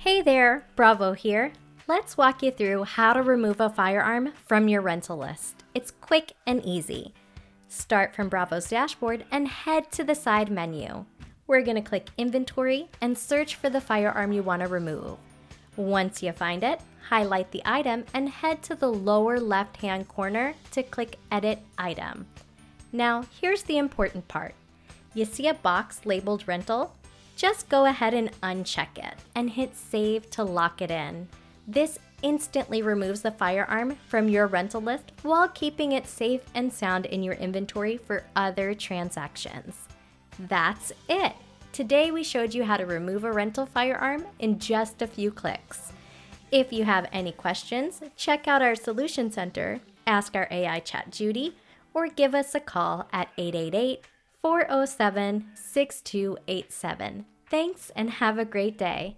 Hey there, Bravo here. Let's walk you through how to remove a firearm from your rental list. It's quick and easy. Start from Bravo's dashboard and head to the side menu. We're going to click Inventory and search for the firearm you want to remove. Once you find it, highlight the item and head to the lower left-hand corner to click Edit Item. Now, here's the important part. You see a box labeled Rental? Just go ahead and uncheck it and hit Save to lock it in. This instantly removes the firearm from your rental list while keeping it safe and sound in your inventory for other transactions. That's it! Today we showed you how to remove a rental firearm in just a few clicks. If you have any questions, check out our Solution Center, ask our AI chat Judy, or give us a call at 888-407-6287. Thanks and have a great day.